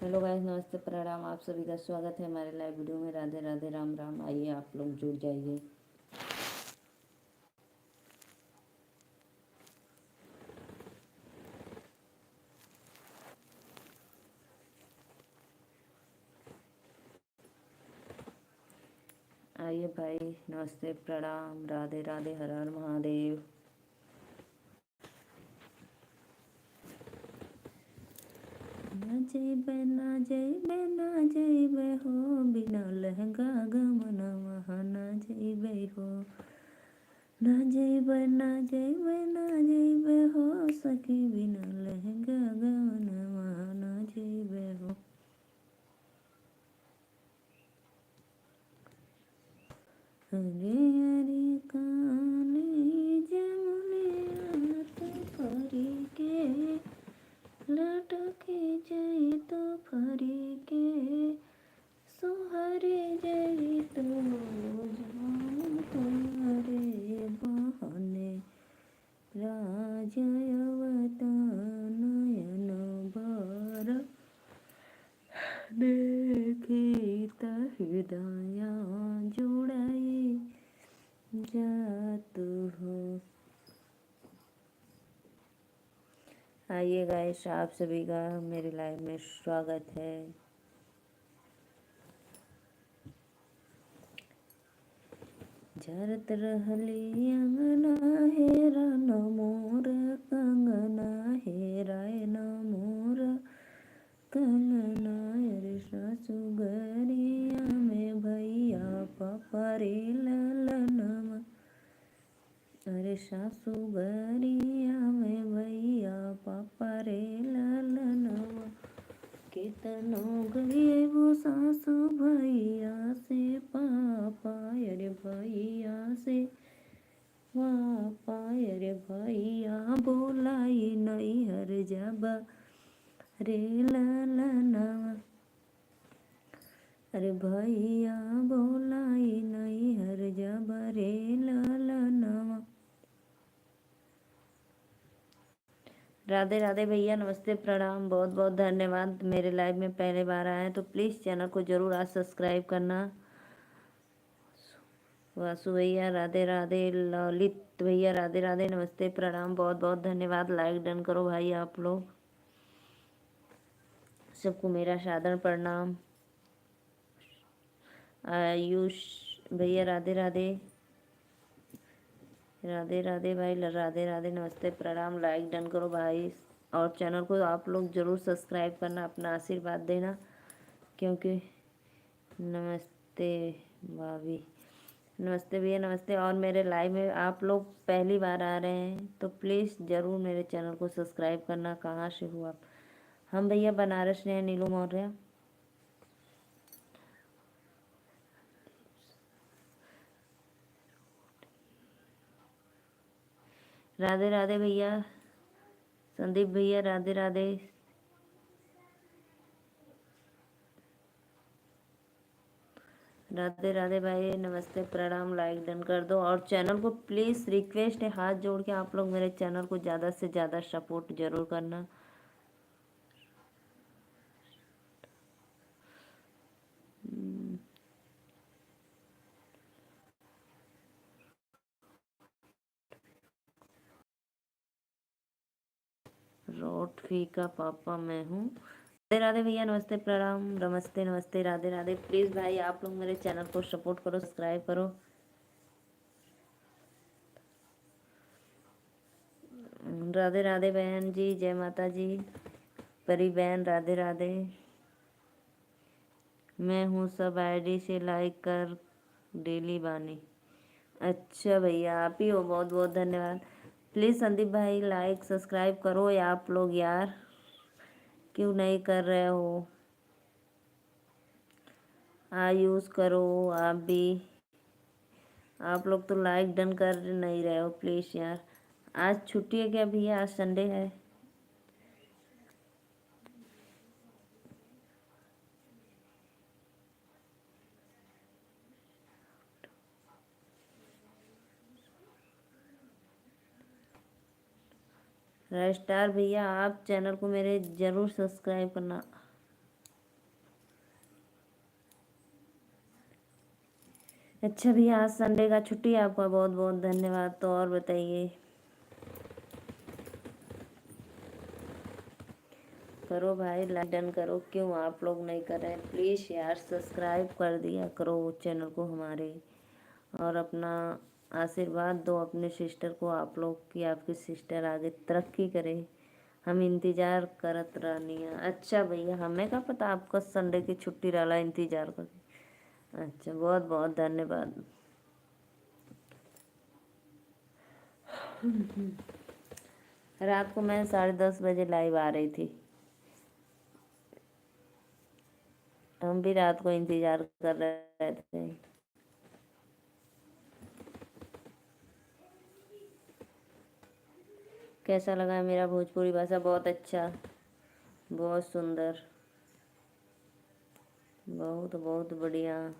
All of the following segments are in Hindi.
हेलो गाइस, नमस्ते, प्रणाम। आप सभी का स्वागत है हमारे लाइव वीडियो में। राधे राधे, राम राम। आइए आप लोग जुड़ जाइए। आइए भाई, नमस्ते, प्रणाम, राधे राधे, हर हर महादेव। ना जइबे ना जइबे ना जइबे हो, बिना लहंगा गमना वहाँ ना जइबे हो। ना जइबे ना जइबे ना जइबे हो, सखी बिना लहंगा गमना वहाँ ना जइबे हो। हरे हरे काले जमुनिया तो फरी के, लटके जाए तो फरी के, सोहरे जाए तो जान तुम्हारे बहने, राजयवता नयन भर देखी हृदय जुड़ाई जात हो। आइए गाइस, आप सभी का मेरे लाइव में स्वागत है। झरत रहली अंगना हेरा न मोर कंगना, हेराय न मोर कंगना। अरे सासुगरिया में भैया पपरे ललनमा, अरे सासुगरिया में भैया पपरे ललनमा। कितनो गए वो सासु भैया से पापा, अरे भैया से पापा, अरे भैया बोलाई नहीं हर जाबा रे ललना, अरे भैया बोलाई नहीं हर जाबा रे ललना। राधे राधे भैया, नमस्ते, प्रणाम, बहुत बहुत धन्यवाद। मेरे लाइव में पहले बार आए हैं तो प्लीज़ चैनल को ज़रूर आज सब्सक्राइब करना। वासु भैया राधे राधे, ललित भैया राधे राधे, नमस्ते, प्रणाम, बहुत बहुत धन्यवाद। लाइक डन करो भाई आप लोग। सबको मेरा सादर प्रणाम। आयुष भैया राधे राधे, राधे राधे भाई, राधे राधे, नमस्ते, प्रणाम। लाइक डन करो भाई, और चैनल को आप लोग ज़रूर सब्सक्राइब करना, अपना आशीर्वाद देना। क्योंकि नमस्ते भाभी, नमस्ते भैया, नमस्ते। और मेरे लाइव में आप लोग पहली बार आ रहे हैं तो प्लीज़ ज़रूर मेरे चैनल को सब्सक्राइब करना। कहाँ से हो आप? हम भैया बनारस से हैं, नीलू मौर्य। राधे राधे भैया, संदीप भैया राधे राधे, राधे राधे भाई, नमस्ते, प्रणाम। लाइक डन कर दो, और चैनल को प्लीज़ रिक्वेस्ट है, हाथ जोड़ के आप लोग मेरे चैनल को ज़्यादा से ज़्यादा सपोर्ट जरूर करना। रोट फी का पापा मैं हूँ। राधे राधे भैया, नमस्ते, प्रणाम, नमस्ते नमस्ते, राधे राधे। प्लीज़ भाई आप लोग मेरे चैनल को सपोर्ट करो, सब्सक्राइब करो। राधे राधे बहन जी, जय माता जी। परी बहन राधे राधे। मैं हूँ सब आईडी से लाइक कर डेली बानी। अच्छा भैया, आप ही हो, बहुत बहुत धन्यवाद। प्लीज़ संदीप भाई लाइक सब्सक्राइब करो या आप लोग यार, क्यों नहीं कर रहे हो? यूज़ करो आप भी। आप लोग तो लाइक डन कर नहीं रहे हो, प्लीज़ यार। आज छुट्टी है क्या भैया? आज संडे है। स्टार भैया, आप चैनल को मेरे ज़रूर सब्सक्राइब करना। अच्छा भैया, आज संडे का छुट्टी, आपका बहुत बहुत धन्यवाद। तो और बताइए, करो भाई, लाइक डन करो। क्यों आप लोग नहीं कर रहे हैं? प्लीज़ यार सब्सक्राइब कर दिया करो चैनल को हमारे, और अपना आशीर्वाद दो अपने सिस्टर को आप लोग की आपकी सिस्टर आगे तरक्की करे। हम इंतज़ार करत रहनी है। अच्छा भैया, हमें क्या पता आपका संडे की छुट्टी रहा इंतज़ार कर। अच्छा, बहुत बहुत धन्यवाद। रात को मैं 10:30 बजे लाइव आ रही थी। हम भी रात को इंतज़ार कर रहे थे। कैसा लगा मेरा भोजपुरी भाषा? बहुत अच्छा, बहुत सुंदर, बहुत बहुत बढ़िया।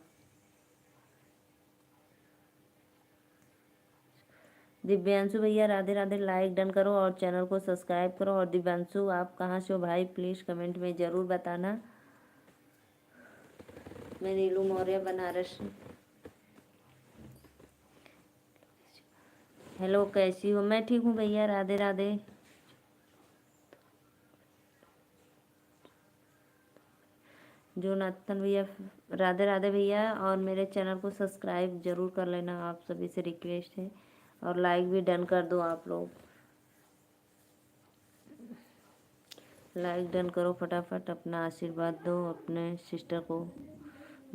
दिव्यांशु भैया राधे राधे, लाइक डन करो और चैनल को सब्सक्राइब करो। और दिव्यांशु, आप कहाँ से हो भाई? प्लीज़ कमेंट में ज़रूर बताना। मैं नीलू मौर्य, बनारस। हेलो, कैसी हो? मैं ठीक हूँ भैया, राधे राधे। जोनाथन भैया, राधे राधे भैया। और मेरे चैनल को सब्सक्राइब जरूर कर लेना, आप सभी से रिक्वेस्ट है। और लाइक भी डन कर दो आप लोग। लाइक डन करो फटाफट, अपना आशीर्वाद दो अपने सिस्टर को।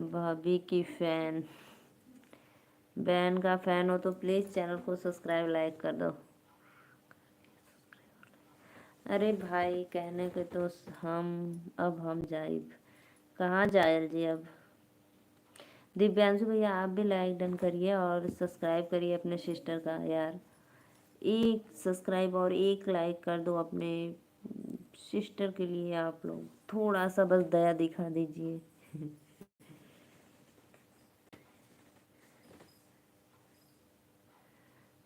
भाभी की फ़ैन, बहन का फ़ैन हो तो प्लीज़ चैनल को सब्सक्राइब लाइक कर दो। अरे भाई, कहने के तो हम अब हम जाइब कहाँ जायल जी अब। दिव्यांशु भैया, आप भी लाइक डन करिए और सब्सक्राइब करिए अपने सिस्टर का यार। एक सब्सक्राइब और एक लाइक कर दो अपने सिस्टर के लिए। आप लोग थोड़ा सा बस दया दिखा दीजिए।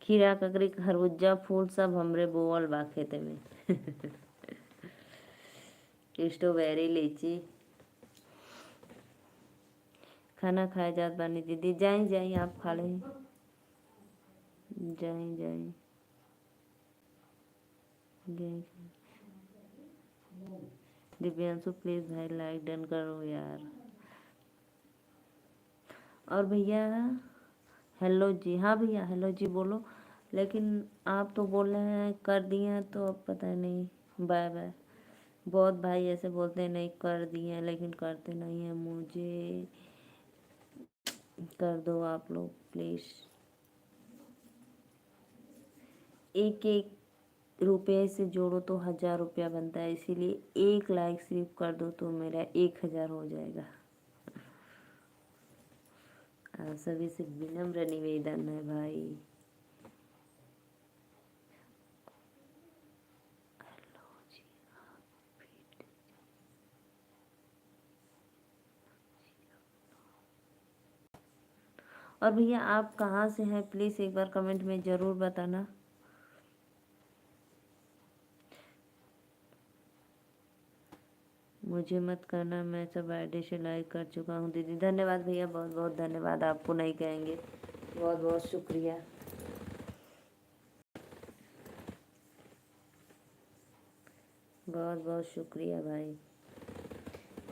खीरा ककड़ी खरबूजा फूल सब हमरे बोअल बा खेते में। स्ट्रॉबेरी लीची। खाना खाए जात बानी दीदी। जाई जाई, आप खा लें। जाई जाई जाई। दिव्यांशु प्लीज़ भाई लाइक डन करो यार। और भैया, हेलो जी। हाँ भैया, हेलो जी बोलो। लेकिन आप तो बोल रहे हैं कर दिए हैं, तो अब पता नहीं। Bye bye. बहुत भाई ऐसे बोलते हैं नहीं कर दिए हैं, लेकिन करते नहीं हैं। मुझे कर दो आप लोग प्लीज़। एक एक रुपये से जोड़ो तो 1000 रुपया बनता है, इसीलिए एक लाइक सिर्फ कर दो तो मेरा 1000 हो जाएगा। आप सभी से विनम्र निवेदन है भाई। और भैया, आप कहाँ से हैं? प्लीज़ एक बार कमेंट में ज़रूर बताना। मुझे मत करना, मैं सब आईडी से लाइक कर चुका हूँ दीदी। धन्यवाद भैया, बहुत बहुत धन्यवाद। आपको नहीं कहेंगे, बहुत बहुत शुक्रिया। बहुत बहुत शुक्रिया भाई।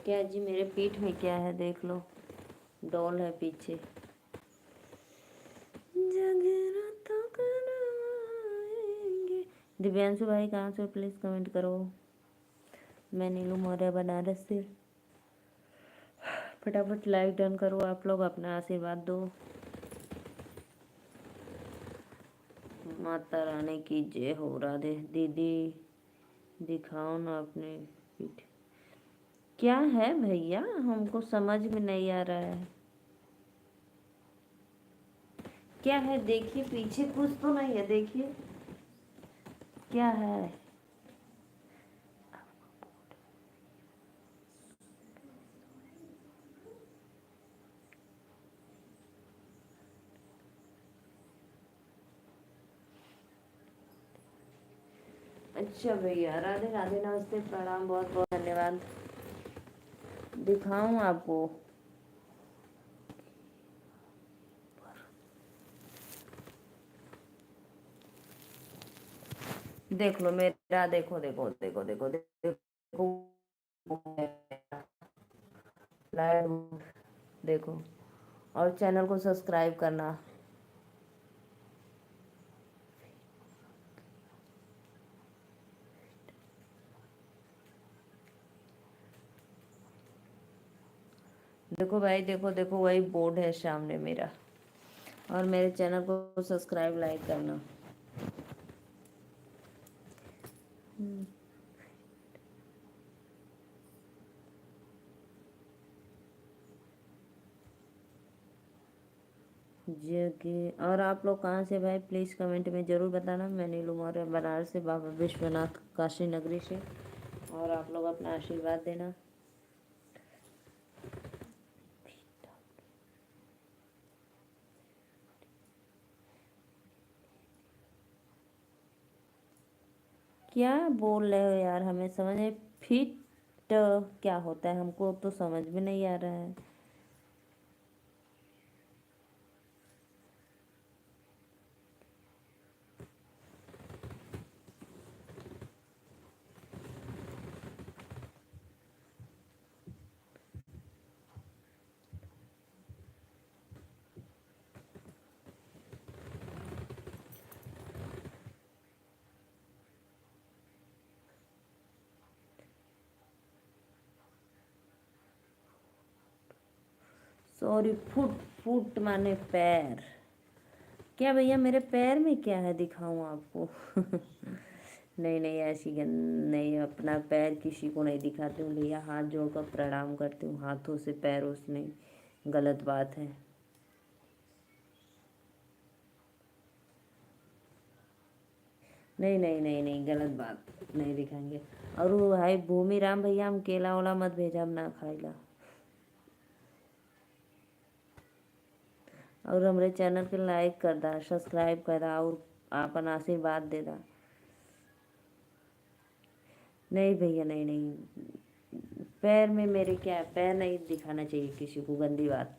क्या जी, मेरे पीठ में क्या है देख लो, डॉल है पीछे। जगराता करवाएंगे। दिव्यांशु भाई कहाँ से? प्लीज़ कमेंट करो। मैं नीलू मौर्य, बनारस से। फटाफट लाइक डन करो आप लोग, अपना आशीर्वाद दो। माता रानी की जय हो। राधे दीदी, दिखाओ ना अपने पीठ। क्या है भैया, हमको समझ में नहीं आ रहा है। क्या है देखिए, पीछे कुछ तो नहीं है, देखिए क्या है। अच्छा भैया, राधे राधे, नमस्ते, प्रणाम, बहुत बहुत धन्यवाद। दिखाऊं आपको? देख लो मेरा, देखो देखो देखो देखो देखो, लाइव देखो, और चैनल को सब्सक्राइब करना। देखो भाई, देखो देखो, वही बोर्ड है सामने मेरा। और मेरे चैनल को सब्सक्राइब लाइक करना। जगह, और आप लोग कहाँ से भाई, प्लीज़ कमेंट में ज़रूर बताना। मैं नीलू मौर्य, बनारस से, बाबा विश्वनाथ काशी नगरी से। और आप लोग अपना आशीर्वाद देना। क्या बोल रहे हो यार, हमें समझ नहीं। फिट क्या होता है, हमको तो समझ में नहीं आ रहा है। सॉरी, फुट, फुट माने पैर। क्या भैया, मेरे पैर में क्या है, दिखाऊं आपको? नहीं नहीं, ऐसी नहीं, अपना पैर किसी को नहीं दिखाती हूँ भैया। हाथ जोड़कर प्रणाम करती हूँ, हाथों से पैरों से नहीं, गलत बात है। नहीं नहीं नहीं नहीं, गलत बात, नहीं दिखाएंगे। और वो भाई भूमि राम भैया, हम केला वेला मत भेजा, हम ना खाइला। और हमारे चैनल के लाइक कर दा, सब्सक्राइब कर दा, और आपन आशीर्वाद दे दा। नहीं भैया, नहीं नहीं, पैर में मेरे क्या है, पैर नहीं दिखाना चाहिए किसी को, गंदी बात।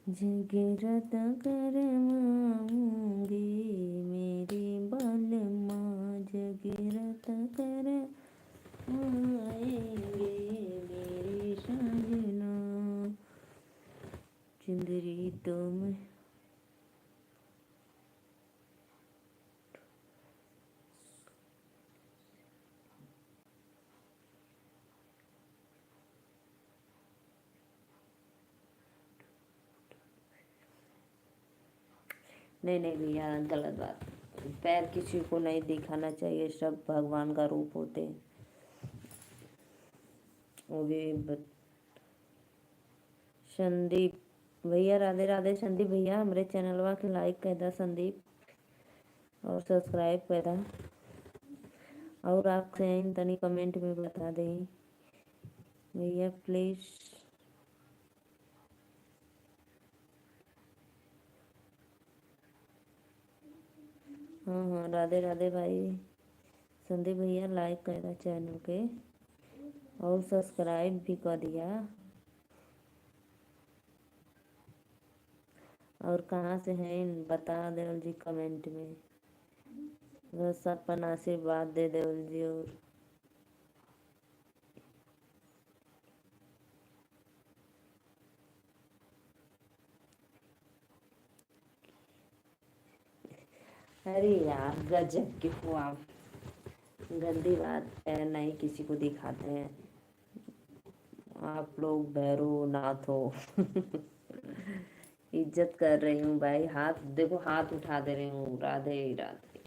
जगरत कर माऊंगी मेरी बालमा, जगरत कर आएंगे मेरी साजना, चुंदरी तुम। नहीं नहीं भैया, गलत बात। पैर किसी को नहीं दिखाना चाहिए, सब भगवान का रूप होते हैं। वो भी संदीप भैया, राधे राधे। संदीप भैया, हमारे चैनलवा के लाइक कर दा संदीप, और सब्सक्राइब कर दा। और आप कहीं तनी कमेंट में बता दें भैया, प्लीज़। हाँ हाँ, राधे राधे भाई। संदीप भैया, लाइक कर दा चैनल के, और सब्सक्राइब भी कर दिया। और कहाँ से हैं बता देवल जी कमेंट में, बस अपन आशीर्वाद दे देवल जी। और अरे यार, गजब के हो आप, गंदी बात। पैर नहीं किसी को दिखाते हैं, आप लोग भैरो नाथ हो। इज्जत कर रही हूँ भाई, हाथ देखो, हाथ उठा दे रही हूँ, राधे राधे।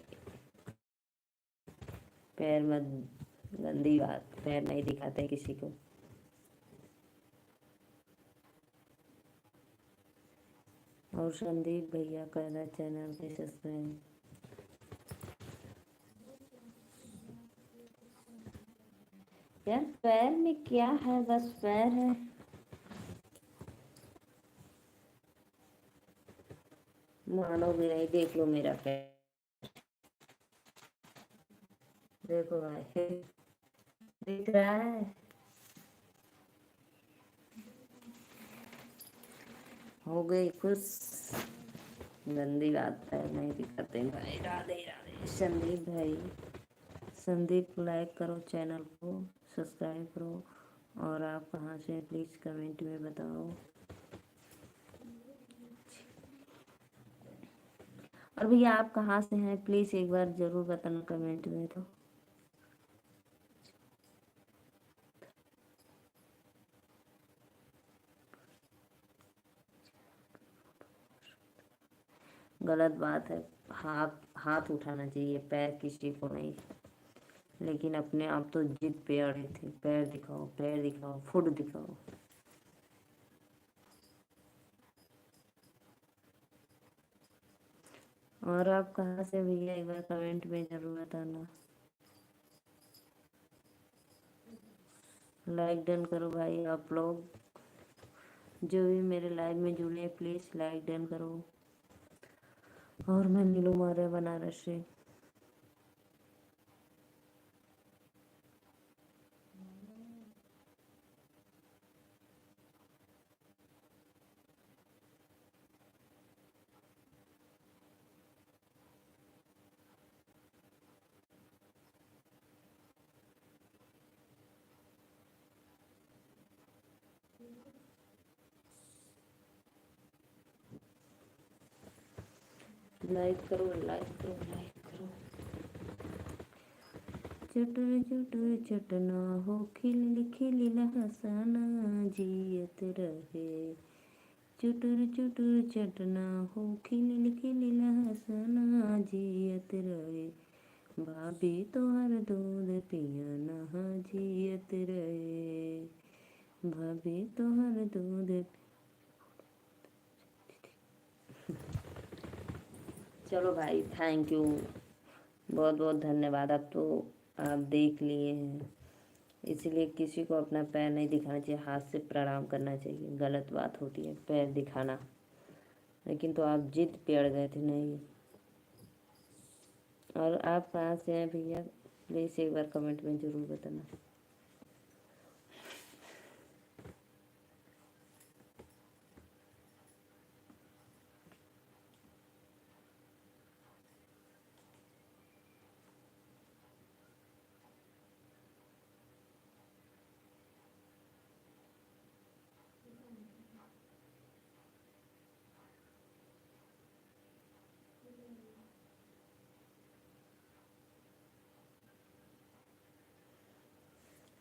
पैर मत, गंदी बात, पैर नहीं दिखाते हैं किसी को। और संदीप भैया कर रहा चैनल पे सब्सक्राइब। यार पैर में क्या है, बस पैर है। मानोगे नहीं, देख लो मेरा पैर, देखो भाई, दिख रहा है। हो गई खुश। गंदी बात है, नहीं दिखाते भाई। राधे राधे संदीप भाई। संदीप लाइक करो, चैनल को सब्सक्राइब करो। और आप कहाँ से प्लीज़ कमेंट में बताओ। और भैया आप कहाँ से हैं प्लीज़ एक बार ज़रूर बताना कमेंट में। तो गलत बात है। हाथ हाथ उठाना चाहिए, पैर किसी को नहीं। लेकिन अपने आप तो जिद पे अड़े थे, पैर दिखाओ, पैर दिखाओ, फुट दिखाओ। और आप कहाँ से भैया एक बार कमेंट में ज़रूर बताना। लाइक डन करो भाई आप लोग, जो भी मेरे लाइव में जुड़े हैं प्लीज़ लाइक डन करो। और मैं नीलू मौर्य बनारस से। लाइक करो, लाइक करो, लाइक करो। चटर चटर चटना हो, खिल खिल हंसाना जियत रहे। चटर चटर चटना हो, खिल खिल हंसाना जियत रहे। भाभी तोहर दूध पियाना जियत रहे। भाभी तोहर दूध। चलो भाई, थैंक यू, बहुत बहुत धन्यवाद। अब तो आप देख लिए हैं, इसीलिए किसी को अपना पैर नहीं दिखाना चाहिए, हाथ से प्रणाम करना चाहिए। गलत बात होती है पैर दिखाना। लेकिन तो आप जिद पे अड़ गए थे, नहीं। और आप कहाँ से हैं भैया प्लीज़ एक बार कमेंट में ज़रूर बताना।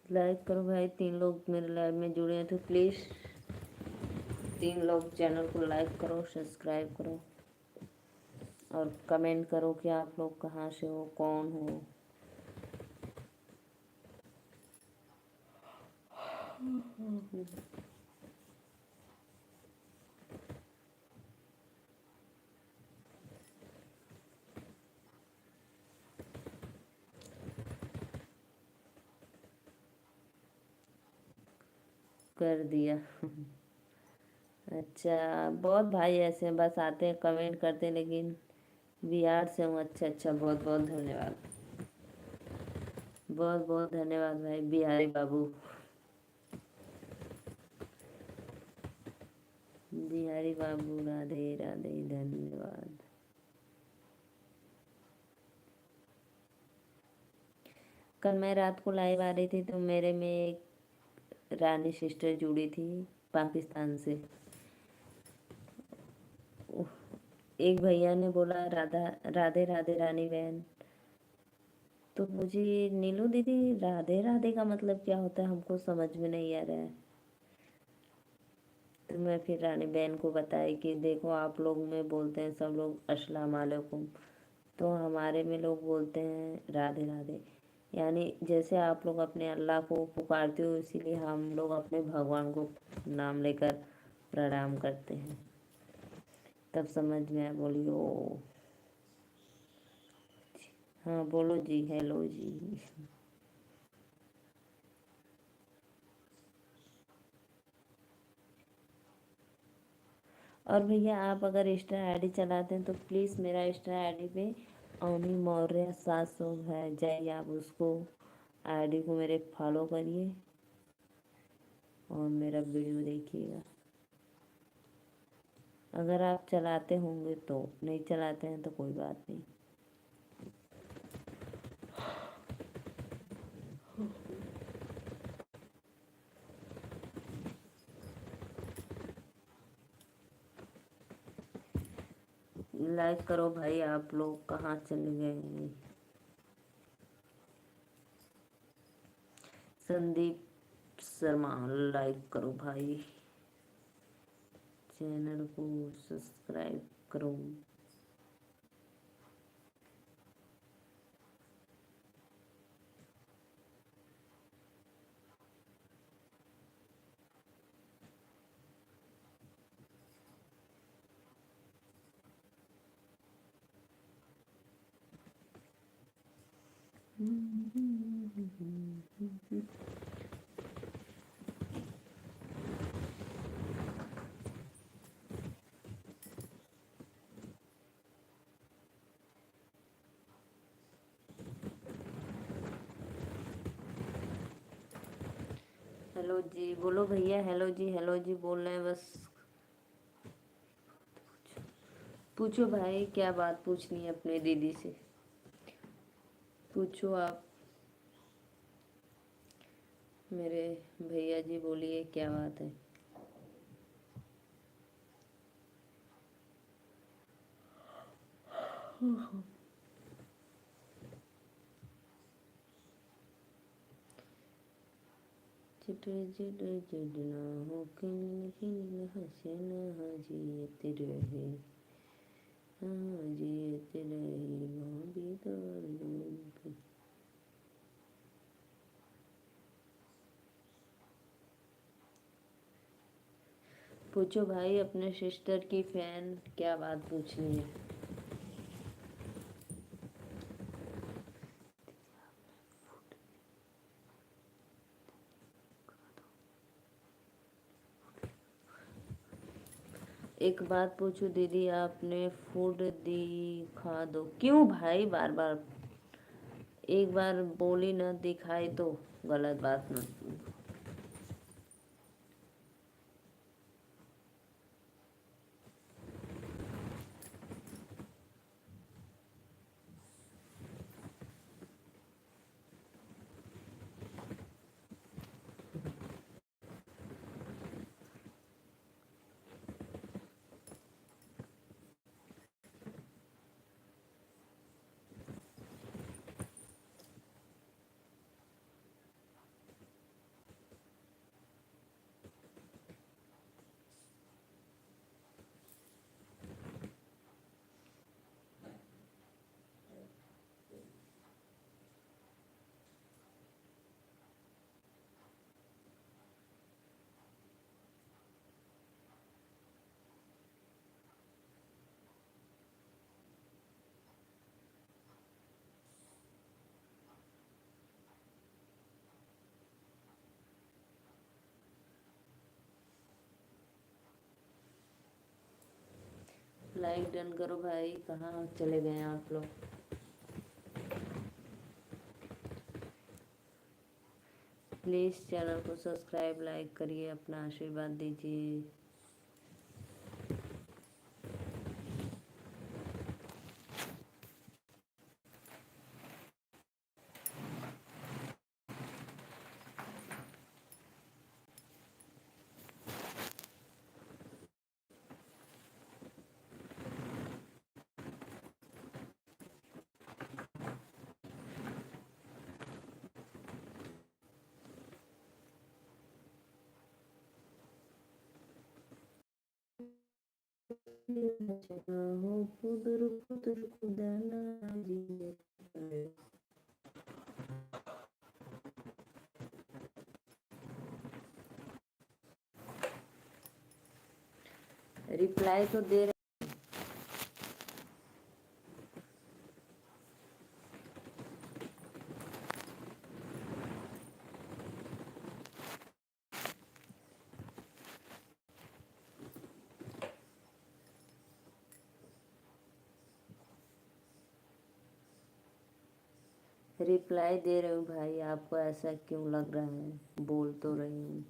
लाइक करो भाई, 3 लोग मेरे लाइव में जुड़े हैं तो प्लीज़ 3 लोग चैनल को लाइक करो, सब्सक्राइब करो। और कमेंट करो कि आप लोग कहाँ से हो, कौन हो। कर दिया। अच्छा, बहुत भाई ऐसे हैं, बस आते हैं कमेंट करते हैं, लेकिन बिहार से हूँ। अच्छा अच्छा, बहुत बहुत धन्यवाद, बहुत बहुत धन्यवाद भाई बिहारी बाबू। बिहारी बाबू राधे राधे, धन्यवाद। कल मैं रात को लाइव आ रही थी तो मेरे में एक रानी सिस्टर जुड़ी थी पाकिस्तान से। एक भैया ने बोला राधा राधे राधे रानी बहन। तो मुझे नीलू दीदी राधे राधे का मतलब क्या होता है हमको समझ में नहीं आ रहा है। तो मैं फिर रानी बहन को बताई कि देखो आप लोग में बोलते हैं सब लोग अस्सलाम वालेकुम, तो हमारे में लोग बोलते हैं राधे राधे। यानी जैसे आप लोग अपने अल्लाह को पुकारते हो, इसीलिए हम लोग अपने भगवान को नाम लेकर प्रणाम करते हैं। तब समझ में आया, बोली ओ। हाँ बोलो जी, हेलो जी। और भैया आप अगर इंस्टा आईडी चलाते हैं तो प्लीज़ मेरा इंस्टा आईडी पे अवनी मौर्य 700 है, जाइए आप उसको आईडी को मेरे फॉलो करिए और मेरा वीडियो देखिएगा। अगर आप चलाते होंगे तो, नहीं चलाते हैं तो कोई बात नहीं। लाइक करो भाई, आप लोग कहाँ चले गए। संदीप शर्मा लाइक करो भाई, चैनल को सब्सक्राइब करो। हेलो जी बोलो भैया, हेलो जी बोल रहे हैं बस। पूछो भाई, क्या बात पूछनी है अपने दीदी से, पूछो आप। मेरे भैया जी बोलिए, क्या बात है। चिटे चिटे चिड़ना हो किन किन हसीना हाजियत रहे, हाजियत रही भाभी दौड़। पूछो भाई अपने सिस्टर की फैन, क्या बात पूछनी है। एक बात पूछो दीदी, आपने फूड दिखा दो। क्यों भाई बार बार, एक बार बोली ना दिखाई तो गलत बात ना। लाइक डन करो भाई, कहाँ चले गए आप लोग। प्लीज़ चैनल को सब्सक्राइब लाइक करिए, अपना आशीर्वाद दीजिए। हो खुदर खुदर खुदाना जी। रिप्लाई तो दे रहे। रिप्लाई दे रही हूँ भाई, आपको ऐसा क्यों लग रहा है? बोल तो रही हूँ।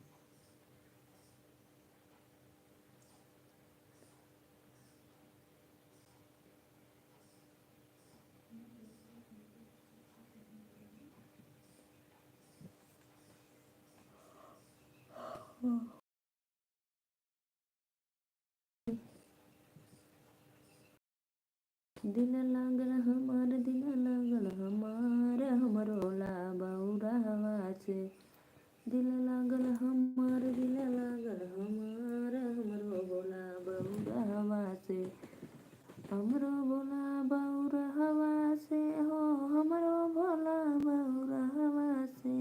दिल लागल हमार, दिल लागल हमार, हमरो ला बौरावा से। दिल लागल हमार, दिल लागल हमार, हमरो भोला बौरावा से। हमरो भोला बौरावा से हो, हमरो भोला बौरावा से।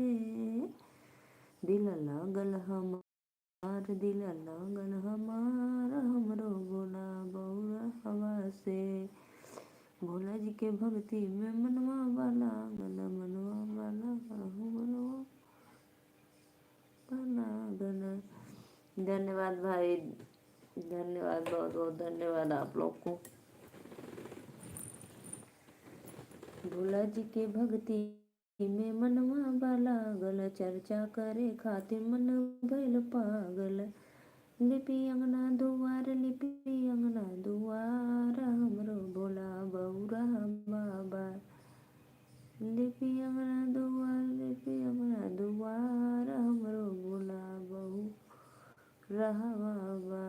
दिल लागल हमार, दिल लागल हमार, हमरो भोला बौरावा से। भोला जी के भक्ति में मनवा वाला गल, मनवा वाला मनवा वाला गल। धन्यवाद भाई, धन्यवाद, बहुत बहुत धन्यवाद आप लोग को। भोला जी के भक्ति में मनवा वाला गल, चर्चा करे खातिर मन भइल पागल। लिपि अंगना दुआर, लिपि अंगना दुआर, हमरो भोला बौरा बाबा। लिपि अंगना दुआर, लिपि अंगना दुआर, हमरो भोला बौरा बाबा।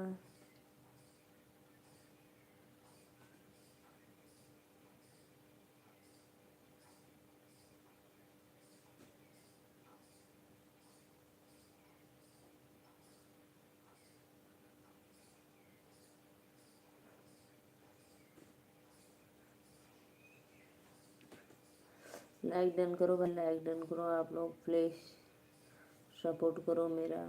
लाइक डन करो भाई, लाइक डन करो आप लोग, प्लीज सपोर्ट करो मेरा।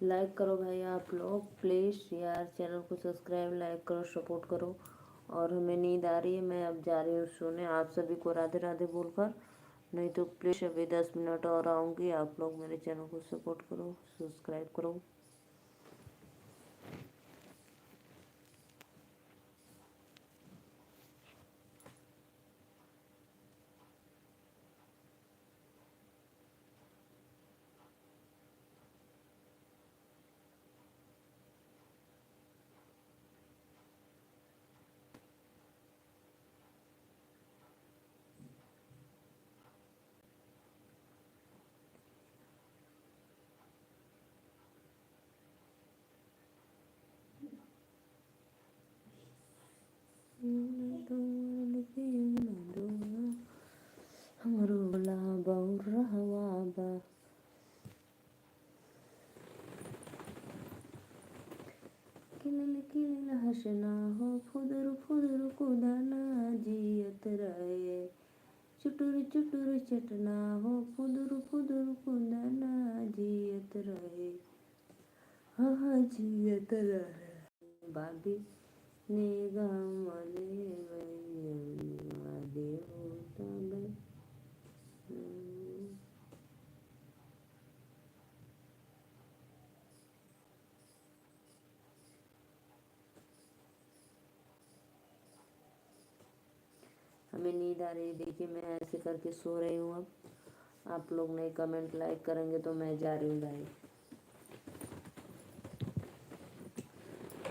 लाइक करो भाई आप लोग, प्लीज़ यार, चैनल को सब्सक्राइब, लाइक करो, सपोर्ट करो। और हमें नींद आ रही है, मैं अब जा रही हूँ सोने। आप सभी को राधे राधे बोलकर, नहीं तो प्लीज़ अभी 10 मिनट और आऊँगी। आप लोग मेरे चैनल को सपोर्ट करो, सब्सक्राइब करो। हमरो भोला बौरा बाबा। खिलल खिलल हंसना हो, फुदर फुदर कुदाना, जियत रहे। चुटुर चुटुर चटना हो, फुदर फुदर कुदाना, जियत रहे। हाँ जियत रहे। बाबी ने गमले भैया देवता बन। हमें नींद आ रही है, देखिए मैं ऐसे करके सो रही हूँ। अब आप लोग नहीं कमेंट लाइक करेंगे तो मैं जा रही हूँ भाई,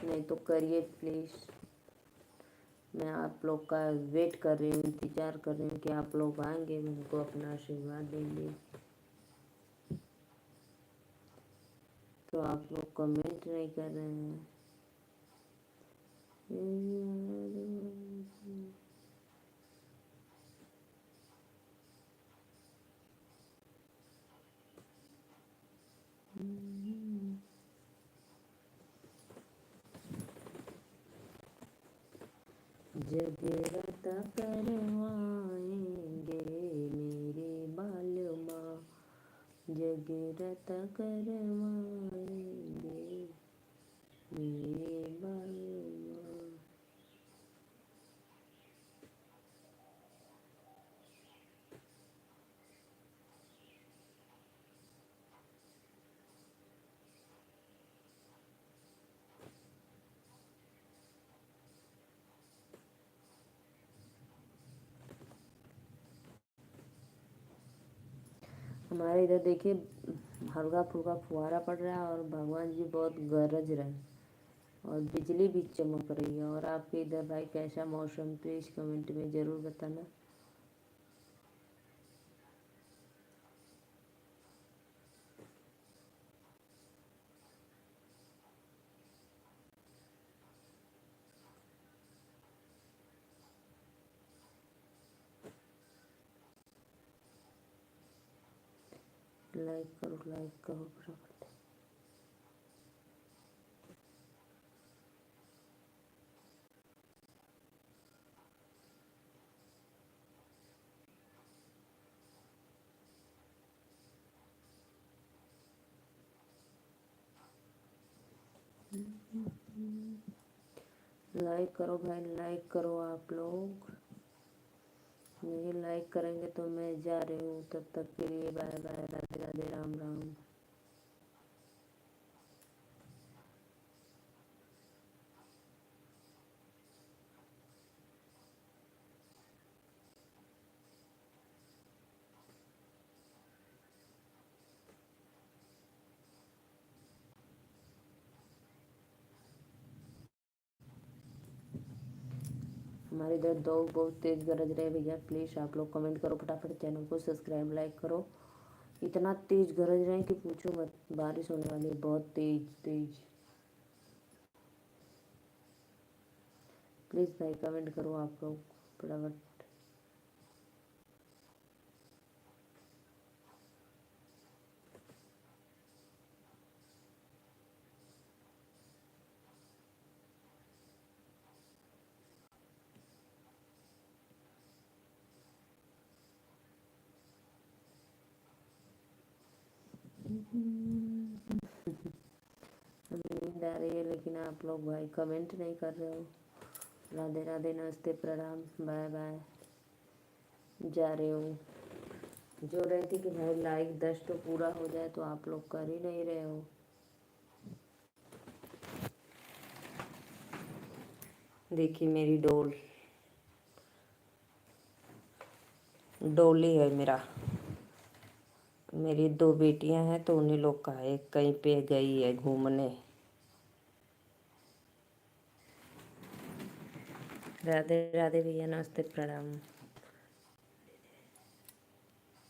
नहीं तो करिए प्लीज़। मैं आप लोग का वेट कर रही हूँ, इंतज़ार कर रही हूँ कि आप लोग आएंगे, उनको अपना आशीर्वाद देंगे। तो आप लोग कमेंट नहीं कर रहे हैं। जगराता करवाएंगे मेरे करवाएंगे मेरे बालमा। हमारे इधर देखिए हल्का फुल्का फुहारा पड़ रहा है और भगवान जी बहुत गरज रहे हैं और बिजली भी चमक रही है। और आपके इधर भाई कैसा मौसम, प्लीज़ कमेंट में ज़रूर बताना। लाइक करो फटाफट। लाइक करो भाई, लाइक करो आप लोग। नहीं लाइक करेंगे तो मैं जा रही हूँ, तब तक के लिए बाय बाय, राधे राधे, राम राम। हमारे इधर दो बहुत तेज़ गरज रहे भैया, प्लीज़ आप लोग कमेंट करो फटाफट, चैनल को सब्सक्राइब लाइक करो। इतना तेज़ गरज रहे हैं कि पूछो मत, बारिश होने वाली है बहुत तेज़ तेज़। प्लीज़ भाई कमेंट करो आप लोग फटाफट। हमें नींद आ रही है लेकिन आप लोग भाई कमेंट नहीं कर रहे हो। राधे राधे, नमस्ते, प्रणाम, बाय बाय, जा रही हूँ। जो रहती कि भाई लाइक 10 तो पूरा हो जाए, तो आप लोग कर ही नहीं रहे हो। देखिए मेरी डोली है मेरा, मेरी 2 बेटियां हैं तो उन्हीं लोग का है, एक कहीं पे गई है घूमने। राधे राधे भैया, नमस्ते, प्रणाम।